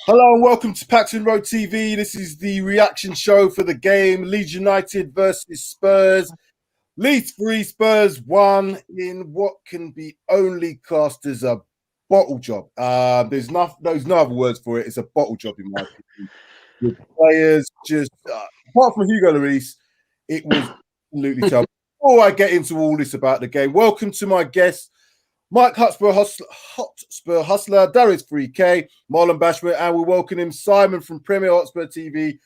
Hello and welcome to Paxton Road TV. This is the reaction show for the game Leeds United versus Spurs. Leeds 3, Spurs 1 in what can be only classed as a bottle job. There's no other words for it. It's a bottle job in my opinion. The players just, apart from Hugo Lloris, it was absolutely terrible. Before I get into all this about the game, welcome to my guests. Mike Hotspur Hustler, Darius 3K, Marlon Bashman, and we welcome him, Simon from Premier Hotspur TV.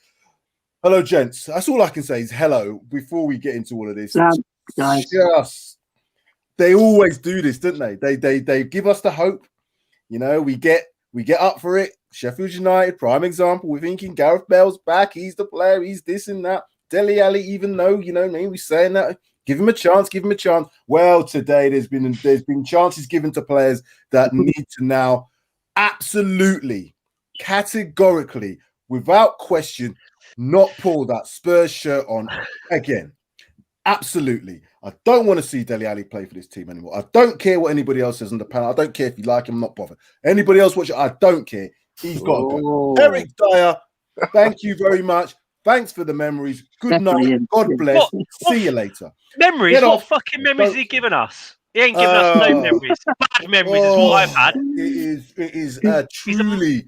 Hello, gents. That's all I can say is hello before we get into all of this. Guys. They always do this, don't they? They give us the hope. You know, we get up for it. Sheffield United, prime example. We're thinking Gareth Bale's back. He's the player. He's this and that. Dele Alli, even though, you know, maybe we're saying that. Give him a chance. Give him a chance. Well, today there's been chances given to players that need to now absolutely, categorically, without question, not pull that Spurs shirt on again. Absolutely. I don't want to see Dele Alli play for this team anymore. I don't care what anybody else says on the panel. I don't care if you like him, I'm not bothered. Anybody else watch it, I don't care. He's got to go. Eric Dyer, thank you very much. Thanks for the memories. Good night. God bless. See you later. Memories? What fucking memories has he given us? He ain't given us no memories. Bad memories is what I've had. It is truly.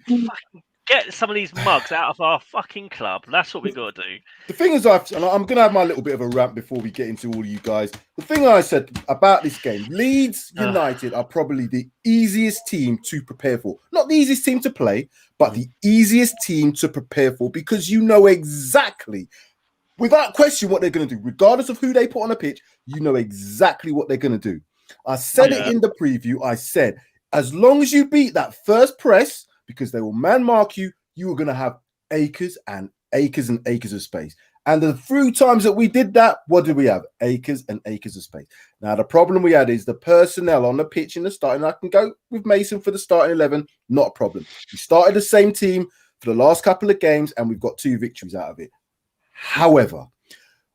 Get some of these mugs out of our fucking club. That's what we got to do. The thing is, I'm going to have my little bit of a rant before we get into all you guys. The thing I said about this game, Leeds United are probably the easiest team to prepare for. Not the easiest team to play, but the easiest team to prepare for because you know exactly, without question, what they're going to do. Regardless of who they put on the pitch, you know exactly what they're going to do. I said it in the preview. I said, as long as you beat that first press, because they will man mark you, you are going to have acres and acres and acres of space. And the few times that we did that, what did we have? Acres and acres of space. Now, the problem we had is the personnel on the pitch in the starting. I can go with Mason for the starting 11, not a problem. We started the same team for the last couple of games, and we've got 2 victories out of it. However,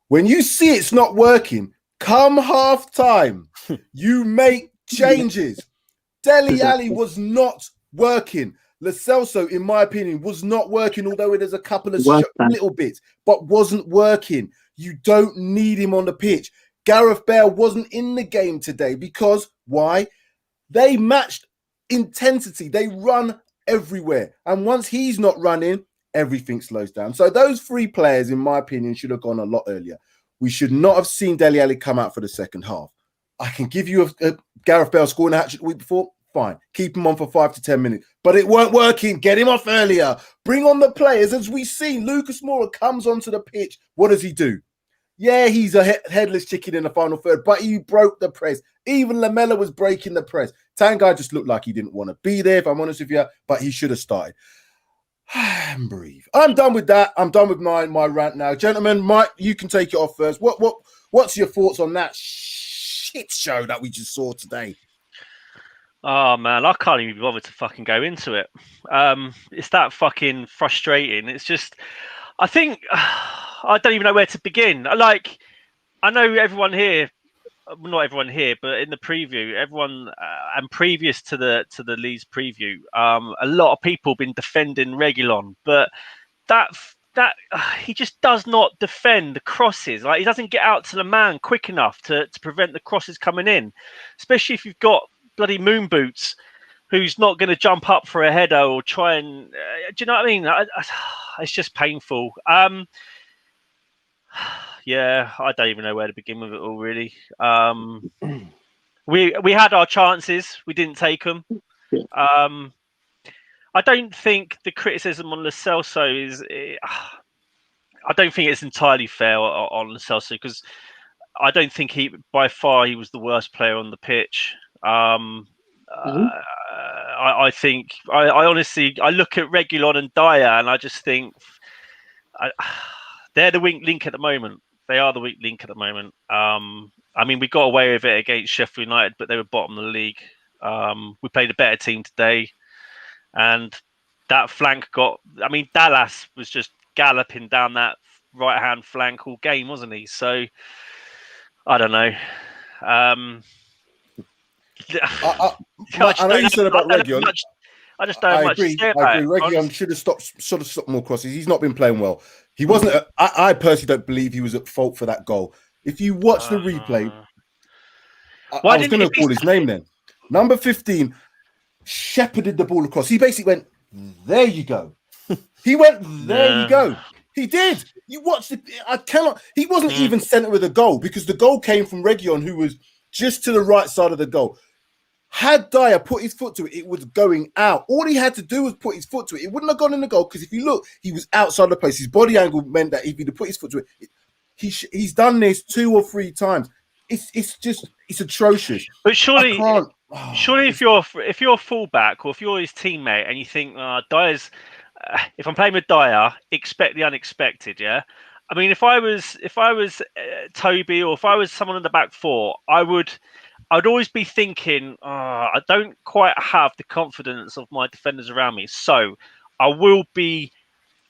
when you see it's not working, come half time, you make changes. Dele Alli was not working. Lo Celso, in my opinion, was not working, although there's a couple of little bits, but wasn't working. You don't need him on the pitch. Gareth Bale wasn't in the game today because, why? They matched intensity. They run everywhere. And once he's not running, everything slows down. So those 3 players, in my opinion, should have gone a lot earlier. We should not have seen Dele Alli come out for the second half. I can give you a Gareth Bale scoring a hat-trick the week before. Fine. Keep him on for 5 to 10 minutes. But it weren't working. Get him off earlier. Bring on the players. As we've seen, Lucas Moura comes onto the pitch. What does he do? Yeah, he's a headless chicken in the final third, but he broke the press. Even Lamela was breaking the press. Tanguy just looked like he didn't want to be there, if I'm honest with you, but he should have started. And breathe. I'm done with that. I'm done with my rant now. Gentlemen, Mike, you can take it off first. What's your thoughts on that shit show that we just saw today? Oh man, I can't even be bothered to fucking go into it. It's that fucking frustrating. It's just, I think, I don't even know where to begin. Like, I know everyone here, well, not everyone here, but in the preview, everyone and previous to the Leeds preview, a lot of people have been defending Reguilon, but that he just does not defend the crosses. Like, he doesn't get out to the man quick enough to prevent the crosses coming in, especially if you've got bloody moon boots who's not going to jump up for a header or try and do you know what I mean? It's just painful. Yeah, I don't even know where to begin with it all, really. We had our chances, we didn't take them. I don't think the criticism on Lo Celso is, I don't think it's entirely fair on Lo Celso, because I don't think by far he was the worst player on the pitch. I think I honestly look at Reguilon and Dyer and I just think they're the weak link at the moment. They are the weak link at the moment. I mean, we got away with it against Sheffield United, but they were bottom of the league. We played a better team today, and that flank Dallas was just galloping down that right-hand flank all game, wasn't he? So I don't know. I know you said about Reguilon. I just don't I much agree. to say I about agree. it. Reguilon should have stopped more crosses. He's not been playing well. He wasn't. I personally don't believe he was at fault for that goal. If you watch the replay, why I was didn't going to call his name then. Number 15 shepherded the ball across. He basically went, "There you go." He went, "There you go." He did. You watched it. I cannot. He wasn't even centre of the goal because the goal came from Reguilon, who was just to the right side of the goal. Had Dyer put his foot to it, it was going out. All he had to do was put his foot to it. It wouldn't have gone in the goal because if you look, he was outside the post. His body angle meant that if he'd have put his foot to it, he's done this 2 or 3 times. It's atrocious. But surely if you're a fullback or if you're his teammate and you think Dyer's, if I'm playing with Dyer, expect the unexpected. Yeah, I mean if I was Toby or if I was someone in the back four, I'd always be thinking, I don't quite have the confidence of my defenders around me, so I will be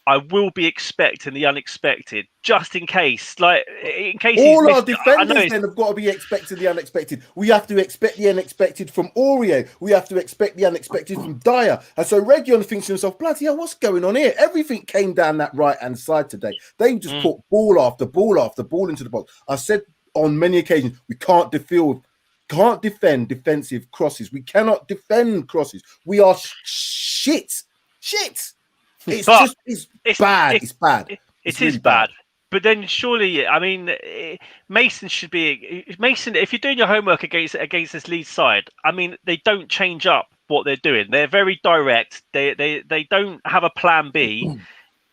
expecting the unexpected, just in case. Like in case all our defenders then have got to be expecting the unexpected. We have to expect the unexpected from Aurier. We have to expect the unexpected from Dyer. And so Reguilon thinks to himself, bloody hell, what's going on here? Everything came down that right-hand side today. They just put ball after ball after ball into the box. I said on many occasions, we can't defend defensive crosses. We cannot defend crosses. We are shit. It's bad. It's bad. It is bad. But then surely, I mean, Mason should be Mason. If you're doing your homework against this Leeds side, I mean, they don't change up what they're doing. They're very direct. They don't have a plan B.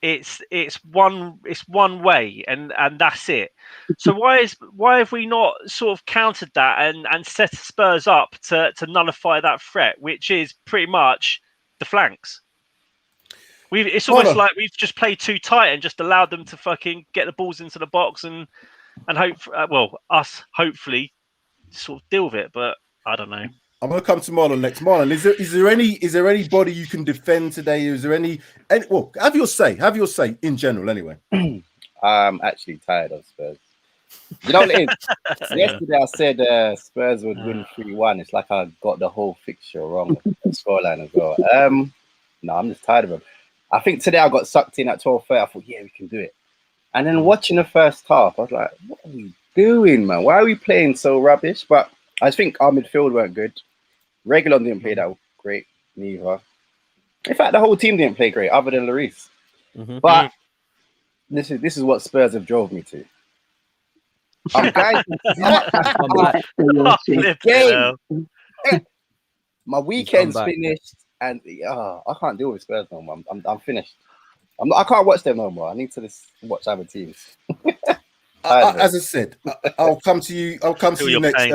It's one way, and that's it. So why have we not sort of countered that and set Spurs up to nullify that threat, which is pretty much the flanks? It's almost like we've just played too tight and just allowed them to fucking get the balls into the box and hope us hopefully sort of deal with it. But I don't know. I'm going to come to Marlon next. Marlon, is there anybody you can defend today? Is there any well, have your say in general anyway. I'm actually tired of Spurs. You know what it is? Yesterday I said Spurs would win 3-1. It's like I got the whole fixture wrong, the scoreline as well. No, I'm just tired of them. I think today I got sucked in at 12:30. I thought, yeah, we can do it. And then watching the first half, I was like, what are we doing, man? Why are we playing so rubbish? But I think our midfield weren't good. Reguilon didn't play that great, neither. In fact, the whole team didn't play great, other than Lloris. But this is what Spurs have drove me to. My weekend's finished, and I can't deal with Spurs no more. I'm finished. I can't watch them no more. I need to just watch other teams. As I said, I'll come to you. I'll come to you next,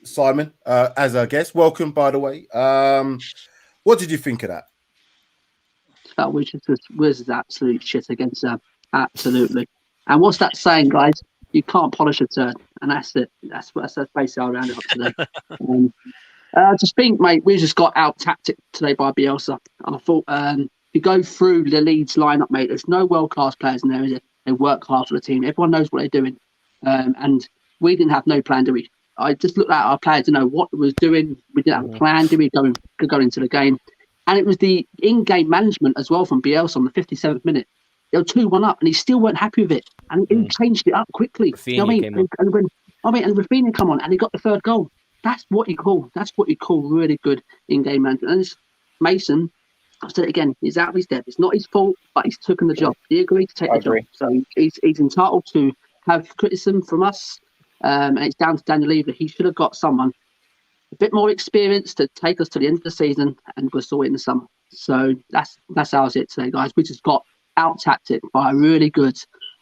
Simon, as our guest. Welcome, by the way. What did you think of that? That was absolute shit against them. Absolutely. And what's that saying, guys? You can't polish a turd, and that's it. That's basically how I round it up today. I just think, mate, we just got out tactic today by Bielsa. I thought if you go through the Leeds lineup, mate, there's no world class players in there, is it? They work hard for the team. Everyone knows what they're doing, and we didn't have no plan, do we? I just looked at our players to know what we was doing. We didn't have a plan, did we? Go into the game, and it was the in-game management as well from Bielsa on the 57th minute. They were 2-1 up, and he still weren't happy with it, and he changed it up quickly. You know what I mean? And Rafinha come on, and he got the third goal. That's what you call really good in-game management. And Mason, I've said it again, he's out of his depth. It's not his fault, but he's taken the job. He agreed to take the job, so he's entitled to have criticism from us. And it's down to Daniel Levy. He should have got someone a bit more experienced to take us to the end of the season, and we'll sort it in the summer. So that's ours it today, guys. We just got out tactic by a really good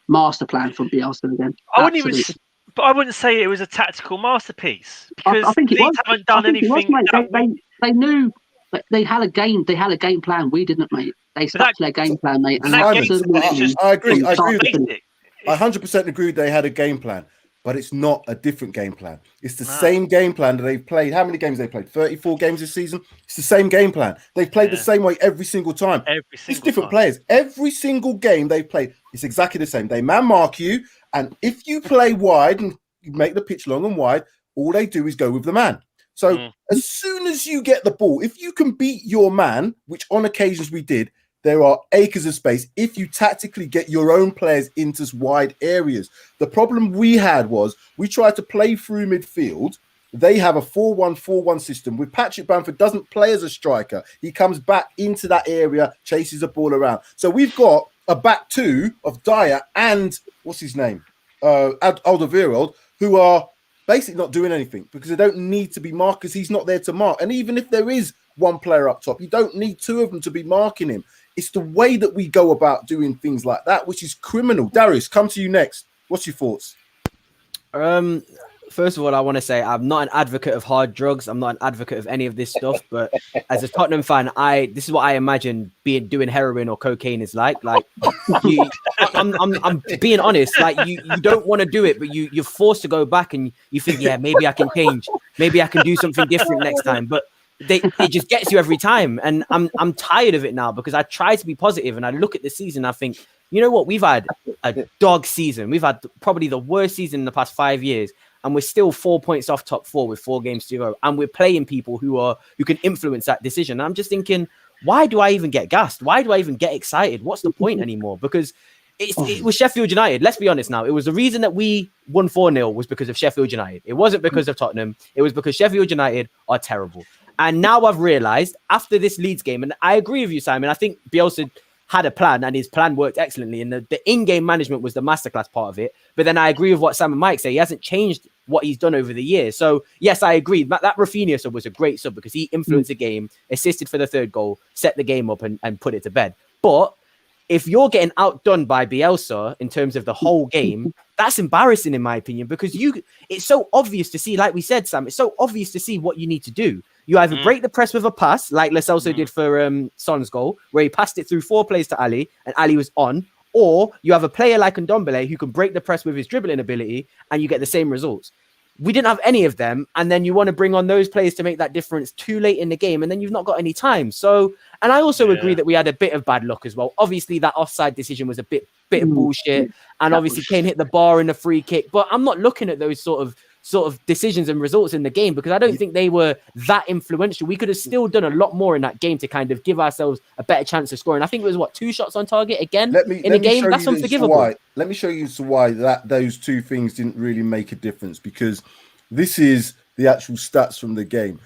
master plan from Bielsa again. I wouldn't say it was a tactical masterpiece because I think it was. Haven't done anything. They knew they had a game. They had a game plan. We didn't, mate. They stuck to their game plan, mate. And I agree. I 100% agree. They had a game plan, but it's not a different game plan. It's the same game plan that they've played. How many games they played? 34 games this season. It's the same game plan. They've played the same way every single time. It's different players. Every single game they've played, it's exactly the same. They man mark you, and if you play wide and you make the pitch long and wide, all they do is go with the man. So as soon as you get the ball, if you can beat your man, which on occasions we did, there are acres of space if you tactically get your own players into wide areas. The problem we had was we tried to play through midfield. They have a 4-1-4-1 system with Patrick Bamford doesn't play as a striker. He comes back into that area, chases the ball around. So we've got a back two of Dyer and what's his name? Alderweireld, who are basically not doing anything because they don't need to be marked because he's not there to mark. And even if there is one player up top, you don't need two of them to be marking him. It's the way that we go about doing things like that, which is criminal. Darius, come to you next. What's your thoughts? First of all, I want to say I'm not an advocate of hard drugs. I'm not an advocate of any of this stuff. But as a Tottenham fan, this is what I imagine doing heroin or cocaine is like. Like, I'm being honest. Like, you don't want to do it, but you're forced to go back and you think, yeah, maybe I can change. Maybe I can do something different next time. But it just gets you every time, and I'm tired of it now because I try to be positive and I look at the season. I think, you know what, we've had a dog season. We've had probably the worst season in the past 5 years, and we're still 4 points off top four with 4 games to go, and we're playing people who can influence that decision. And I'm just thinking, why do I even get gassed? Why do I even get excited? What's the point anymore? Because it was Sheffield United. Let's be honest now. It was the reason that we won 4-0 was because of Sheffield United. It wasn't because of Tottenham. It was because Sheffield United are terrible. And now I've realised after this Leeds game, and I agree with you, Simon, I think Bielsa had a plan and his plan worked excellently. And the in-game management was the masterclass part of it. But then I agree with what Sam and Mike say. He hasn't changed what he's done over the years. So, yes, I agree. That Rafinha sub was a great sub because he influenced the game, assisted for the 3rd goal, set the game up and put it to bed. But if you're getting outdone by Bielsa in terms of the whole game, that's embarrassing in my opinion, because it's so obvious to see, like we said, Sam, it's so obvious to see what you need to do. You either break the press with a pass, like Lo Celso did for Son's goal, where he passed it through 4 players to Ali, and Ali was on, or you have a player like Ndombele who can break the press with his dribbling ability, and you get the same results. We didn't have any of them, and then you want to bring on those players to make that difference too late in the game, and then you've not got any time. So, and I also agree that we had a bit of bad luck as well. Obviously, that offside decision was a bit of bullshit, and obviously Kane hit the bar in the free kick. But I'm not looking at those sort of decisions and results in the game because I don't think they were that influential. We could have still done a lot more in that game to kind of give ourselves a better chance of scoring. I think it was 2 shots on target again in the game. That's unforgivable. Let me show you why those 2 things didn't really make a difference, because this is the actual stats from the game.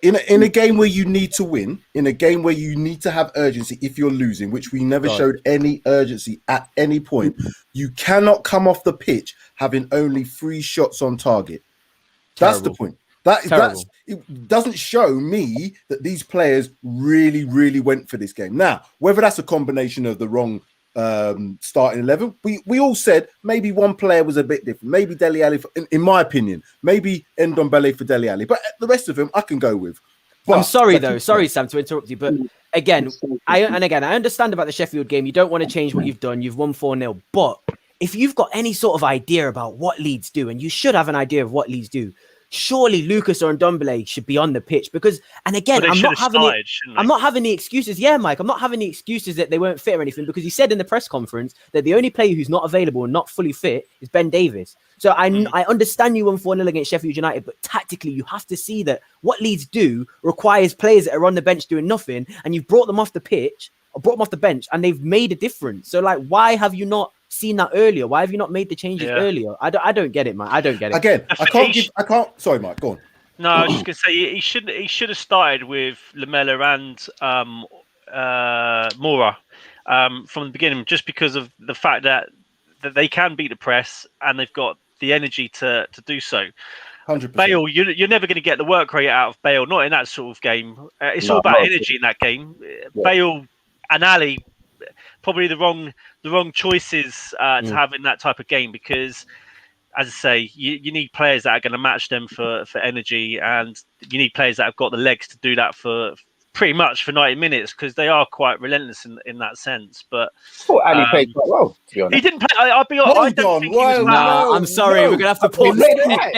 In a game where you need to win, in a game where you need to have urgency if you're losing, which we never showed any urgency at any point, you cannot come off the pitch having only 3 shots on target. That's the point. It doesn't show me that these players really, really went for this game. Now, whether that's a combination of the wrong starting 11, we all said maybe one player was a bit different. Maybe Dele Alli, in my opinion, maybe Ndombele for Dele Alli, but the rest of them I can go with. But I'm sorry though, Sam, to interrupt you, but again, I understand about the Sheffield game. You don't want to change what you've done. You've won 4-0, but if you've got any sort of idea about what Leeds do, and you should have an idea of what Leeds do, surely Lucas or Ndombele should be on the pitch because, and again, I'm not having the excuses. Yeah, Mike, I'm not having the excuses that they weren't fit or anything, because he said in the press conference that the only player who's not available and not fully fit is Ben Davies. So I understand you won 4-0 against Sheffield United, but tactically you have to see that what Leeds do requires players that are on the bench doing nothing, and you've brought them off the pitch or brought them off the bench and they've made a difference. So like, why have you not seen that earlier? Why have you not made the changes earlier? I don't get it, man. I don't get it. Again, I can't. Sorry, Mike. Go on. No, I was just gonna say he should have started with Lamela and Moura from the beginning, just because of the fact that they can beat the press and they've got the energy to do so. 100%. Bale, you're never going to get the work rate out of Bale, not in that sort of game. It's all about energy in that game. Yeah. Bale and Ali, probably the wrong choices to have in that type of game, because, as I say, you need players that are going to match them for energy, and you need players that have got the legs to do that for pretty much for 90 minutes, because they are quite relentless in that sense. But I thought Ali played quite well, to be honest. He didn't play. I'll be honest. I don't think he was no, I'm sorry. We're going to have to pause.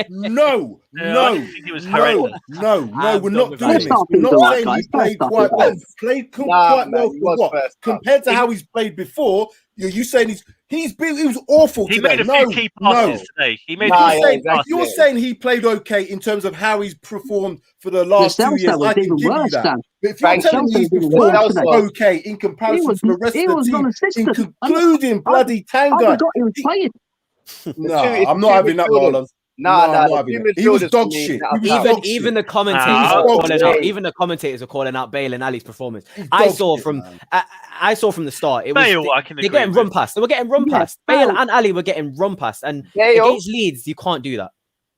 No, we're not doing this. We're not saying he played quite well. Played quite well for what? Compared to how he's played before, You saying he was awful He today? made a few key passes today. He made Nah, a few yeah, key exactly. passes. You're saying he played okay in terms of how he's performed for the last 2 years. Celso was I can even give you worse, that. Dan. But if you're Thank telling you. me he's Celso was even performed worse today. okay in comparison to the rest He of was the team, non-existent. including bloody I Tanga, forgot he was playing. no, it's I'm the not two having that, midfielders. Marlon. Nah, I'm not the having two it. He was midfielders dog for me shit. that He are was top. dog Even shit. the commentators Nah. are calling out. Hey. Even the commentators are calling out Bale and Ali's performance. He's I dog saw shit, from man. I saw from the start. It was Bale, I can they're agree getting with. run past. They were getting run Yeah, past. Bale Bale. and Ali were getting run past. And Bale, against Leeds, you can't do that.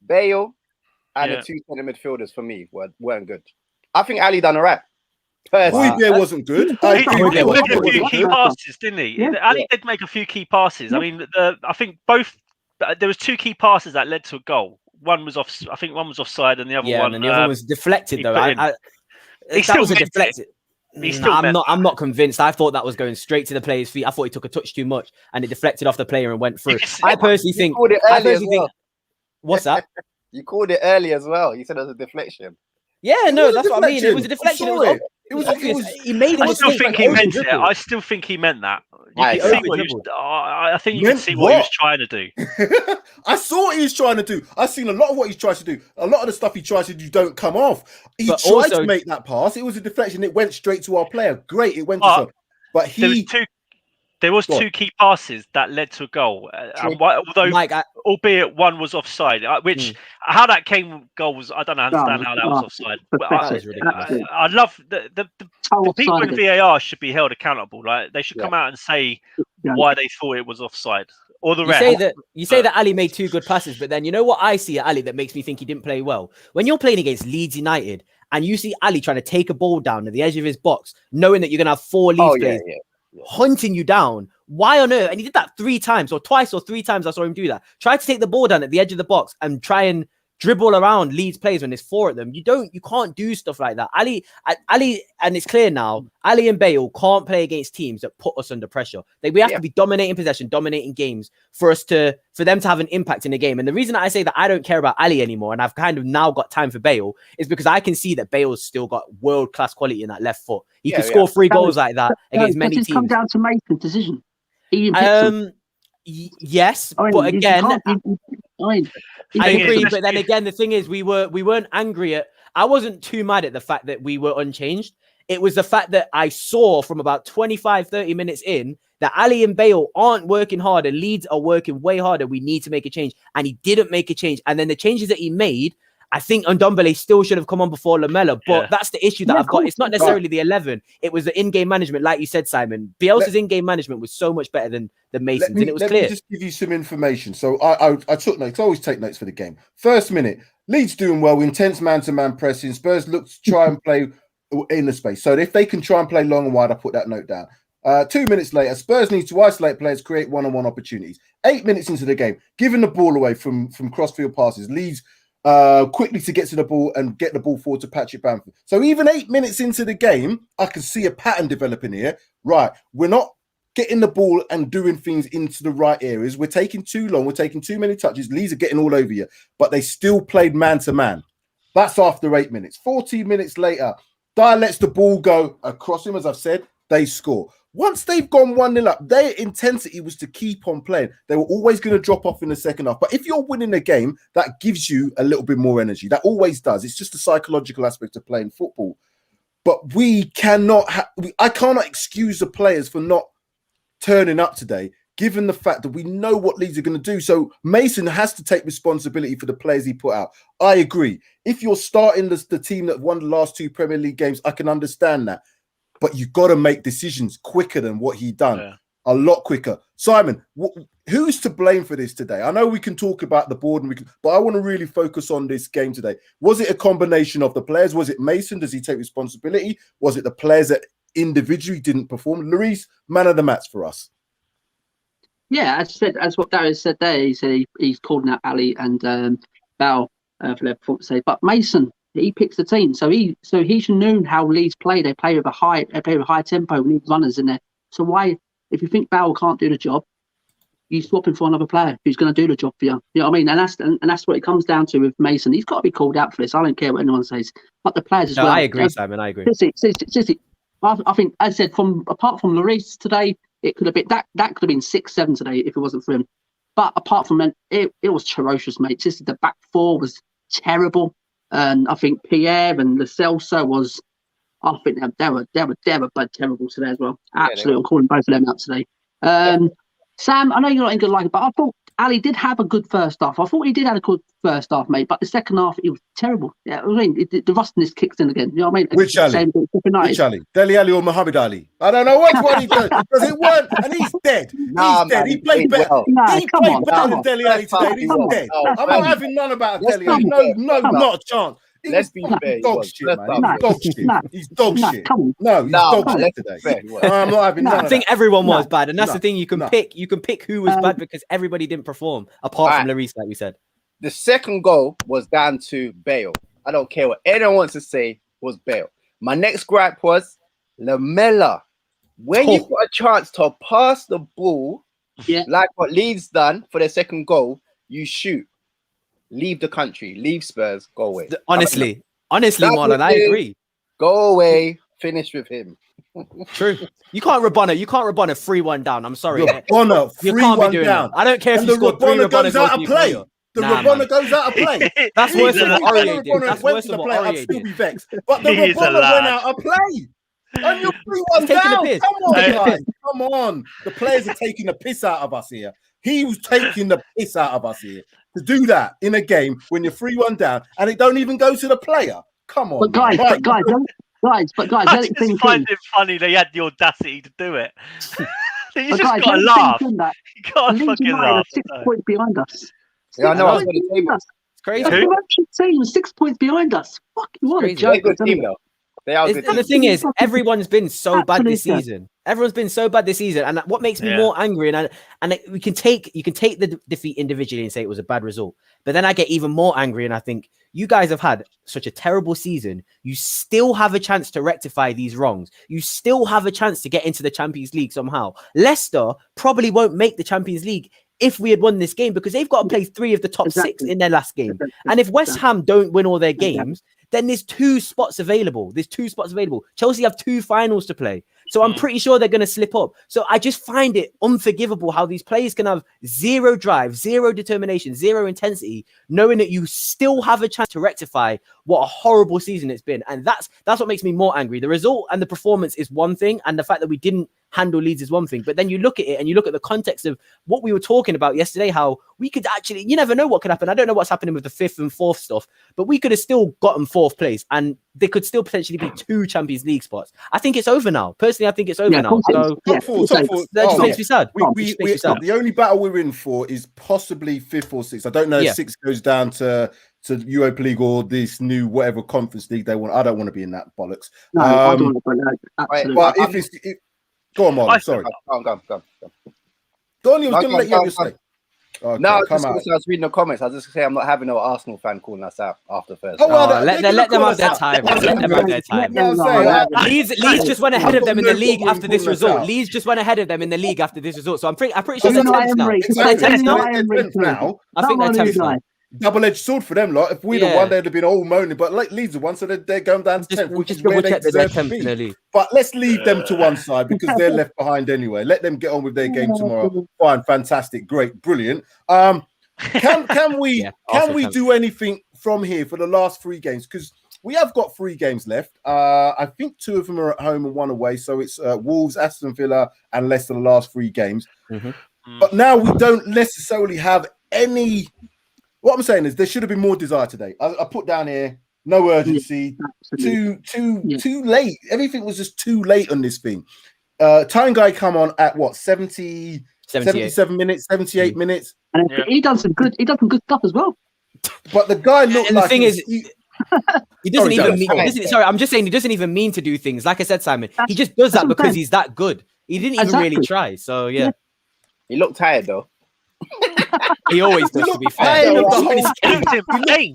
Bale, and Yeah. the two centre midfielders for me weren't good. I think Ali done alright. Hojbjerg wasn't good. Yeah, I He agree. Hojbjerg made wasn't a good. few key passes, didn't he? Yeah. Ali did make a few key passes. I mean, I think both. There was two key passes that led to a goal. One was off. I think one was offside, and the other Yeah, one. and then the other one was deflected he though. put in. He That still was a meant it. deflected. He still I'm meant not. that. I'm not convinced. I thought that was going straight to the player's feet. I thought he took a touch too much, and it deflected off the player and went through. can see- I personally You think. called it I early as personally well. think. What's that? You called it early as well. You said it was a deflection. Yeah, It no, was a that's what I mean. It was a deflection. deflection. I It saw was it. obvious. He made a I still mistake. think he Like, meant it. overdribbled. I still think he meant that. You I can see agree. what he was. I think you can Meant see what he was what? trying to do. I saw what he was trying to do. I've seen a lot of what he tries to do. A lot of the stuff he tries to do don't come off. He But tried also- to make that pass. It was a deflection. It went straight to our player. Great. It went to But Son. But There was Go on. two key passes that led to a goal. True. Although, Mike, albeit one was offside, which how that came goal was, I don't understand how that was offside. But that was ridiculous. I love the people in Offside. VAR should be held accountable. Like they should come out and say why they thought it was offside. Or the You rest. say that Ali made two good passes, but then you know what I see at Ali that makes me think he didn't play well? When you're playing against Leeds United and you see Ali trying to take a ball down at the edge of his box, knowing that you're going to have four Leeds players hunting you down. Why on earth? And he did that twice or three times I saw him do that. Try to take the ball down at the edge of the box and try and dribble around Leeds players when there's four of them. You can't do stuff like that. Ali, and it's clear now, Ali and Bale can't play against teams that put us under pressure. We have to be dominating possession, dominating games for them to have an impact in the game. And the reason that I say that I don't care about Ali anymore, and I've kind of now got time for Bale, is because I can see that Bale's still got world-class quality in that left foot. He could score 3 goals like that against many teams. Does it come down to Mason's decision? Yes, I mean, but again, I agree. But then again, the thing is, we weren't angry at. I wasn't too mad at the fact that we were unchanged. It was the fact that I saw from about 25, 30 minutes in that Ali and Bale aren't working harder. Leeds are working way harder. We need to make a change. And he didn't make a change. And then the changes that he made, I think Ndombele still should have come on before Lamella. But that's the issue that I've got. It's not necessarily the 11. It was the in-game management, like you said, Simon. Bielsa's in-game management was so much better than Mason's. And it was clear. Let me just give you some information. So I took notes. I always take notes for the game. First minute, Leeds doing well, intense man-to-man pressing. Spurs look to try and play in the space. So if they can try and play long and wide, I put that note down. 2 minutes later, Spurs need to isolate players, create one-on-one opportunities. 8 minutes into the game, giving the ball away from crossfield passes, Leeds quickly to get to the ball and get the ball forward to Patrick Bamford. So even 8 minutes into the game, I can see a pattern developing here. Right, we're not getting the ball and doing things into the right areas. We're taking too long. We're taking too many touches. Leeds are getting all over you, but they still played man-to-man. That's after 8 minutes. 14 minutes later, Dyer lets the ball go across him, as I've said, they score. Once they've gone 1-0 up, their intensity was to keep on playing. They were always going to drop off in the second half. But if you're winning a game, that gives you a little bit more energy. That always does. It's just a psychological aspect of playing football. But we cannot, I cannot excuse the players for not turning up today, given the fact that we know what Leeds are going to do. So Mason has to take responsibility for the players he put out. I agree. If you're starting the team that won the last 2 Premier League games, I can understand that. But you've got to make decisions quicker than what he done. Yeah. A lot quicker. Simon, who's to blame for this today? I know we can talk about the board, but I want to really focus on this game today. Was it a combination of the players? Was it Mason? Does he take responsibility? Was it the players that individually didn't perform? Lloris, man of the match for us. Yeah, as what Darius said there, he said he's calling out Ali and Bale for their performance. But Mason, he picks the team, so he should know how Leeds play. They play with a high tempo. We need runners in there. So why, if you think Bale can't do the job, you swap him for another player who's going to do the job for you. You know what I mean? And that's what it comes down to with Mason. He's got to be called out for this. I don't care what anyone says, but the players as well. I agree, Simon. I agree. I think, as I said, apart from Lloris today, it could have been that could have been 6-7 today if it wasn't for him. But apart from that, it was ferocious, mate. Just the back four was terrible, and I think Pierre and Lo Celso was. I think they were but terrible today as well. Absolutely, I'm calling both of them out today. Sam, I know you're not in good light, but I thought Ali did have a good first half. I thought he did have a good first half, mate. But the second half, it was terrible. Yeah, I mean, the rustiness kicks in again. You know what I mean? Which Ali? Which Ali? Dele Ali or Muhammad Ali? I don't know which one he does because it weren't, and he's dead. He's dead. He played better. He played better than Dele Ali today. He's dead. I'm not having none about Dele Ali. No, not a chance. Let's be fair. Dog shit, man. He's dog shit. No, he's dog shit today. I'm not having none. I think everyone was bad, and that's the thing. You can pick who was bad because everybody didn't perform, apart from Lloris, like we said. The second goal was down to Bale. I don't care what anyone wants to say, was Bale. My next gripe was Lamela. When you've got a chance to pass the ball, like what Leeds done for their second goal, you shoot. Leave the country, leave Spurs, go away. Honestly, Marlon, I agree. Go away, finish with him. True. You can't Rabona 3-1 down. I'm sorry. Rabona, you can't be doing that. I don't care if you scored 3 Rabona goes out of play. The Rabona goes out of play. That's worse than what Aurier did. That's worse than what Aurier I'd still be vexed. But the Rabona went out of play. And you're 3-1 down. Come on, guys. Come on. The players are taking the piss out of us here. He was taking the piss out of us here. To do that in a game when you're 3-1 down and it don't even go to the player. Come on. But guys, I just find it funny they had the audacity to do it. You just got to laugh. You got to fucking laugh. 6 points behind us. Yeah, I know. I was going to say it's crazy. Team 6 points behind us. Fucking what a joke. Good team, though. They are good. The thing is, everyone's been so bad this season. Everyone's been so bad this season, and what makes me more angry, and you can take the defeat individually and say it was a bad result, but then I get even more angry, and I think you guys have had such a terrible season. You still have a chance to rectify these wrongs. You still have a chance to get into the Champions League somehow. Leicester probably won't make the Champions League if we had won this game because they've got to play 3 of the top 6 in their last game, and if West Ham don't win all their games. Then there's 2 spots available. Chelsea have 2 finals to play. So I'm pretty sure they're going to slip up. So I just find it unforgivable how these players can have 0 drive, 0 determination, 0 intensity, knowing that you still have a chance to rectify what a horrible season it's been. And that's what makes me more angry. The result and the performance is one thing, and the fact that we didn't handle Leeds is one thing. But then you look at it and you look at the context of what we were talking about yesterday, how we could actually, you never know what could happen. I don't know what's happening with the 5th and 4th stuff, but we could have still gotten 4th place and there could still potentially be 2 Champions League spots. I think it's over now. Personally, I think it's over now. So top four. That just makes me sad. The only battle we're in for is possibly 5th or 6th. I don't know if 6 goes down to Europa League or this new whatever conference league they want. I don't want to be in that bollocks. No, I don't want to. Absolutely. But go on, Marlon. Sorry. Go on. Donnie was going to let you have your say. Okay, no, I was reading the comments. I was just say I'm not having no Arsenal fan calling us out after first. Let them have their time. Let them have their time. Leeds just went ahead of them in the league after this result. Leeds just went ahead of them in the league after this result. So I'm pretty sure they're 10th now. I think they're 10th now. Double-edged sword for them, lot. If we'd have won, they'd have been all moaning. But like Leeds have won, so they're going down to 10th, which is where they deserve to be. But let's leave them to one side because they're left behind anyway. Let them get on with their game tomorrow. Fine, fantastic, great, brilliant. Can we do anything from here for the last 3 games? Because we have got 3 games left. I think 2 of them are at home and 1 away. So it's Wolves, Aston Villa, and Leicester the last 3 games. But now we don't necessarily have any. What I'm saying is there should have been more desire today. I put down here, no urgency, too late. Everything was just too late on this thing. Time guy come on at what, 77 minutes, 78 minutes. And he done some good stuff as well. But the guy looked and like the thing is he doesn't even mean sorry, I'm just saying he doesn't even mean to do things. Like I said, Simon, he just does that because he's that good. He didn't even really try. So yeah. He looked tired though. He always does, to be fair.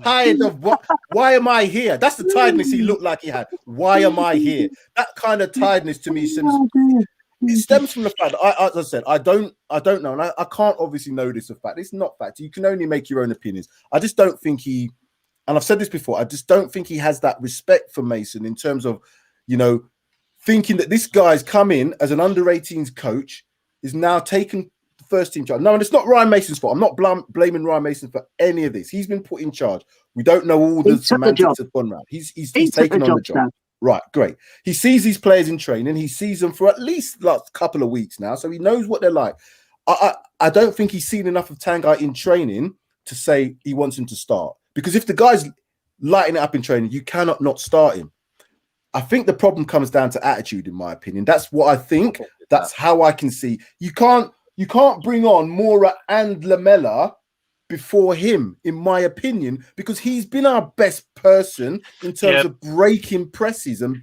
Tired of what? Why am I here? That's the tiredness he looked like he had. Why am I here? That kind of tiredness to me stems from the fact that as I said, I don't know, and I can't obviously know this a fact. It's not fact. You can only make your own opinions. I just don't think he, and I've said this before, I just don't think he has that respect for Mason in terms of, thinking that this guy's come in as an under-18s coach. is now taken the first team charge. No, and it's not Ryan Mason's fault. I'm not blaming Ryan Mason for any of this. He's been put in charge. We don't know all the semantics of gone round. He's taken on the job. Right, great. He sees these players in training. He sees them for at least like a couple of weeks now, so he knows what they're like. I don't think he's seen enough of Tanguy in training to say he wants him to start. Because if the guy's lighting it up in training, you cannot not start him. I think the problem comes down to attitude, in my opinion. That's what I think. That's how I can see. You can't bring on Moura and Lamela before him, in my opinion, because he's been our best person in terms of breaking presses and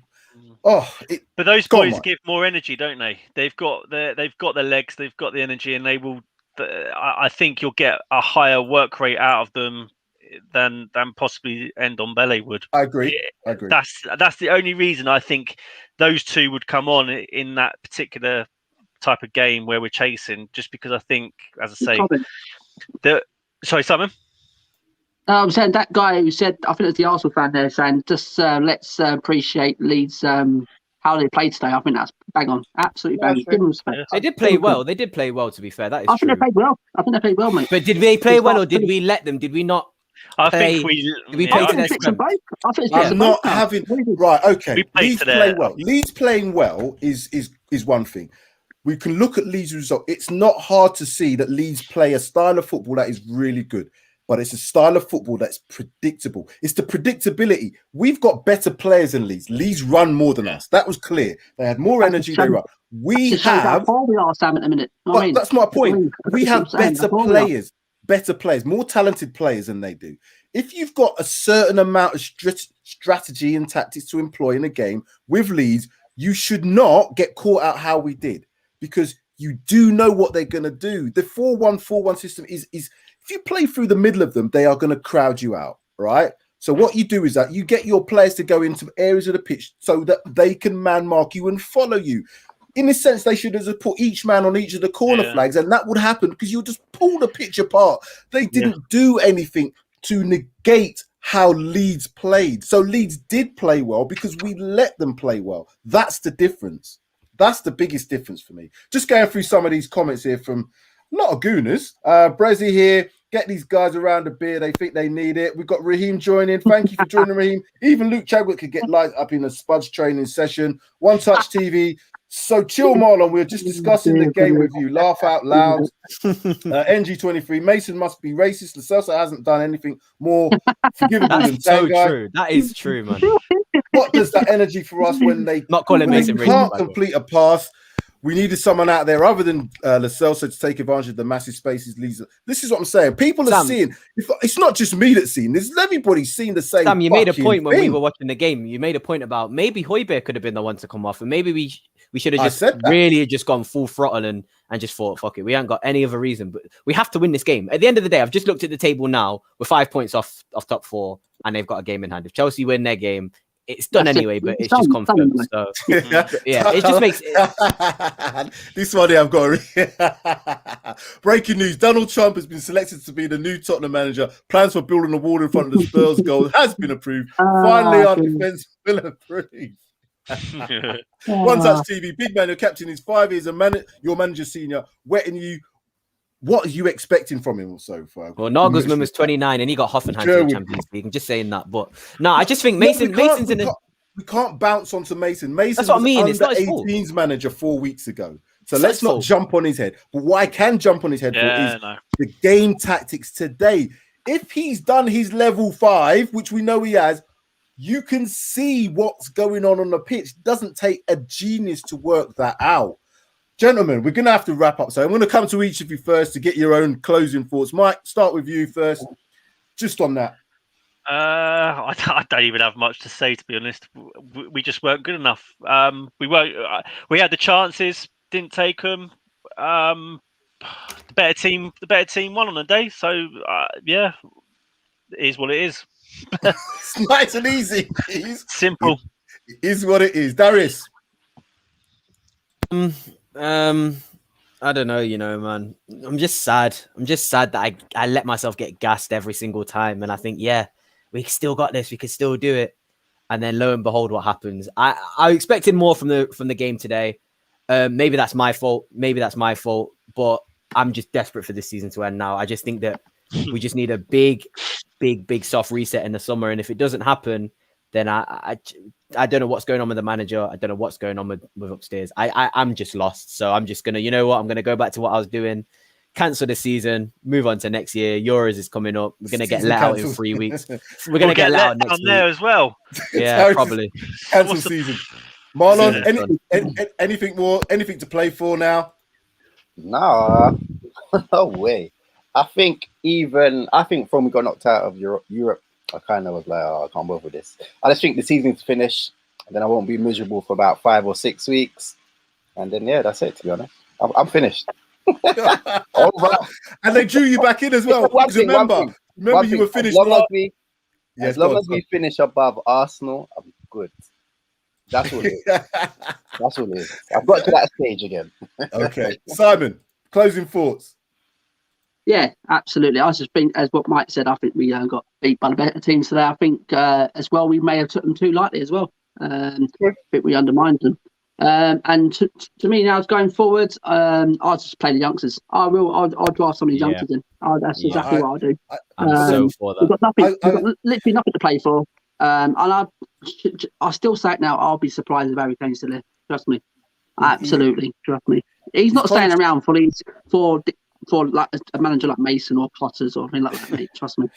but those boys give more energy, don't they? They've got the legs, they've got the energy, and they will. I think you'll get a higher work rate out of them than possibly Ndombele would. I agree. That's the only reason I think those two would come on in that particular type of game where we're chasing. Just because I think, as I say, sorry, Simon. I'm saying that guy who said, I think it was the Arsenal fan there saying, just let's appreciate Leeds how they played today. I think that's bang on, absolutely bang on. Give them respect. They did play well. They did play well. To be fair, that is I think they played well. Mate. But did they play well, or did we let them? Did we not? I think we play to their strength. I'm not having right. Okay, Leeds play well. Leeds playing well is one thing. We can look at Leeds' result. It's not hard to see that Leeds play a style of football that is really good. But it's a style of football that's predictable. It's the predictability. We've got better players than Leeds. Leeds run more than us. That was clear. They had more energy. They run. We have. We are, Sam, at the minute. That's my point. We have better players, more talented players than they do. If you've got a certain amount of strategy and tactics to employ in a game with Leeds, you should not get caught out how we did, because you do know what they're going to do. The 4-1-4-1 system is if you play through the middle of them, they are going to crowd you out, right? So what you do is that you get your players to go into areas of the pitch so that they can man mark you and follow you. In a sense, they should have put each man on each of the corner flags, and that would happen because you'll just pull the pitch apart. They didn't do anything to negate how Leeds played. So Leeds did play well because we let them play well. That's the difference. That's the biggest difference for me. Just going through some of these comments here from a lot of gooners. Brezzy here. Get these guys around a beer. They think they need it. We've got Raheem joining. Thank you for joining, Raheem. Even Luke Chadwick could get light up in a Spuds training session. One Touch TV. So chill, Marlon. We were just discussing the game with you. Laugh out loud. NG23. Mason must be racist. The Celso hasn't done anything more forgivable than That's so Tanguy. true. That is true, man. What does that energy for us when they not calling Mason can't racist, complete a pass? We needed someone out there other than Lo Celso to take advantage of the massive spaces. Lisa, this is what I'm saying. People are seeing. It's not just me that's seeing this. Everybody's seeing the same. Sam, you made a point when we thing. were watching the game. You made a point about maybe Højbjerg could have been the one to come off, and maybe we should have just really just gone full throttle and just thought, fuck it, we ain't got any other reason. But we have to win this game. At the end of the day, I've just looked at the table now. We're 5 points off top four, and they've got a game in hand. If Chelsea win their game, it's done anyway, but it's just confidence. So, yeah, it just makes it. This one here I've got. Breaking news: Donald Trump has been selected to be the new Tottenham manager. Plans for building a wall in front of the Spurs goal has been approved. Finally, our defense will approve. One Touch TV, big man, your captain is 5 years, your manager senior, wetting you. What are you expecting from him so far? Well, Nagelsmann was 29 and he got Hoffenheim to the Champions League. I'm just saying that. But no, I just think Mason's in we can't bounce onto Mason. Mason That's what I mean. was It's not his 18's manager 4 weeks ago. So let's not jump on his head. But what I can jump on his head for is the game tactics today. If he's done his level 5, which we know he has, you can see what's going on the pitch. It doesn't take a genius to work that out. Gentlemen, we're going to have to wrap up. So I'm going to come to each of you first to get your own closing thoughts. Mike, start with you first. Just on that. I don't even have much to say, to be honest. We just weren't good enough. We had the chances, didn't take them. The better team won on the day. So yeah, it is what it is. It's nice and easy. Simple. It is what it is. Darius. I don't know, man. I'm just sad. That I let myself get gassed every single time. And I think, we still got this. We could still do it. And then lo and behold, what happens? I expected more from the game today. Maybe that's my fault. But I'm just desperate for this season to end now. I just think that we just need a big soft reset in the summer. And if it doesn't happen, then I don't know what's going on with the manager. I don't know what's going on with upstairs. I'm just lost. So I'm just gonna, you know what? I'm gonna go back to what I was doing. Cancel the season. Move on to next year. Euros is coming up. We're gonna get let out in 3 weeks. We're gonna get let out next week there as well. Yeah, probably. Cancel season. Marlon, anything more? Anything to play for now? Nah, no way. I think from we got knocked out of Europe, I kind of was like, oh, I can't bother with this. I just think the season's finished, and then I won't be miserable for about 5 or 6 weeks, and then yeah, that's it. To be honest, I'm finished. All right. And they drew you back in as well. Remember, you were finished. As long as we finish above Arsenal, I'm good. That's all it is. That's all it is. I've got to that stage again. Okay. Simon, closing thoughts. Yeah, absolutely. I just think, as what Mike said, I think we got beat by the better teams today. I think as well, we may have took them too lightly as well. I think we undermined them. And to me now, going forward, I'll just play the youngsters. I'll draft some of these youngsters in. That's exactly what I'll do. I'm so for that. We've got nothing. We've got literally nothing to play for. And I still say it now. I'll be surprised if Harry Kane's still there. Trust me. Absolutely, trust me. He's not staying around for like a manager like Mason or Potters or anything like that, mate. Trust me.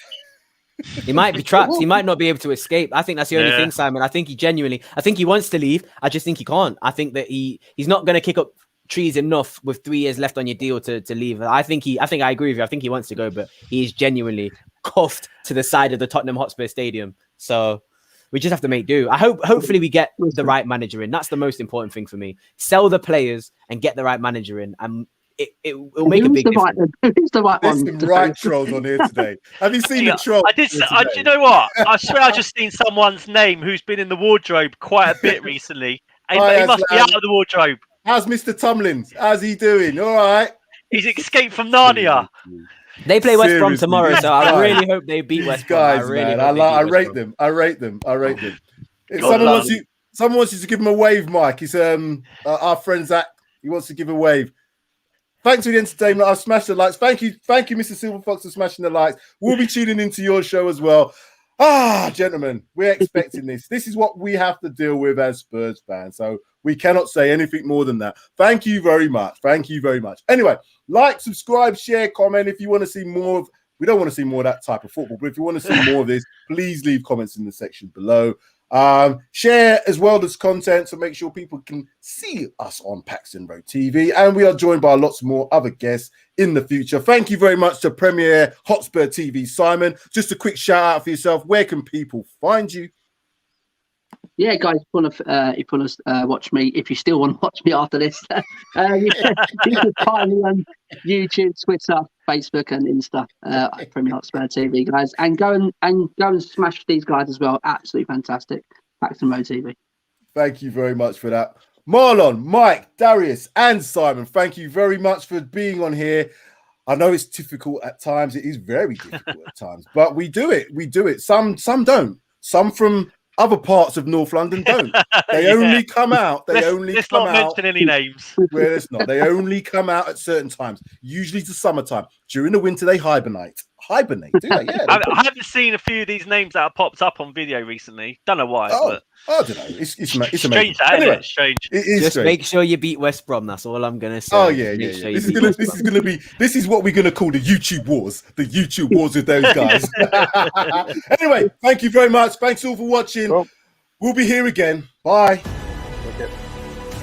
He might be trapped. He might not be able to escape. I think that's the only thing, Simon. I think he wants to leave. I just think he can't. I think that he's not going to kick up trees enough with 3 years left on your deal to leave. I think I agree with you. I think he wants to go, but he's genuinely cuffed to the side of the Tottenham Hotspur Stadium. So we just have to make do. Hopefully we get the right manager in. That's the most important thing for me. Sell the players and get the right manager in. And it'll make a big difference. Who's the right There's one? some right trolls on here today. Have you seen the troll? Do you know what? I swear I just seen someone's name who's been in the wardrobe quite a bit recently. He must be out of the wardrobe. How's Mr. Tumlins? How's he doing? All right. He's escaped from Narnia. They play West Brom tomorrow, so I really hope they beat West Brom. I rate them. If someone wants you to give him a wave, Mike. It's our friend Zach. He wants to give a wave. Thanks for the entertainment. I've smashed the lights. Thank you, Mr. Silver Fox, for smashing the lights. We'll be tuning into your show as well. Gentlemen, we're expecting this. This is what we have to deal with as Spurs fans. So we cannot say anything more than that. Thank you very much. Anyway, like, subscribe, share, comment. If you want to see more of, we don't want to see more of that type of football, but if you want to see more of this, please leave comments in the section below. Share as well this content, so make sure people can see us on Paxton Road TV, and we are joined by lots more other guests in the future. Thank you very much to Premier Hotspur TV, Simon. Just a quick shout out for yourself. Where can people find you? Yeah, guys, if you want to watch me, if you still want to watch me after this, you can find me on YouTube, Twitter, Facebook, and Insta. Premier Hotspur TV, guys, and go and smash these guys as well. Absolutely fantastic. Paxton Road TV. Thank you very much for that, Marlon, Mike, Darius, and Simon. Thank you very much for being on here. I know it's difficult at times. It is very difficult at times, but we do it. Some don't. Some from other parts of North London don't. They only come out. Let's not mention any names. Well, it's not. They only come out at certain times. Usually it's the summertime. During the winter, they hibernate. Do they? Yeah. I haven't seen a few of these names that have popped up on video recently. Don't know why. But I don't know. It's strange. amazing. Anyway, it's strange. It is just strange. make sure you beat West Brom. That's all I'm gonna say. Oh yeah. This is what we're gonna call the YouTube wars. The YouTube wars with those guys. Anyway, thank you very much. Thanks all for watching. We'll be here again. Bye. Okay.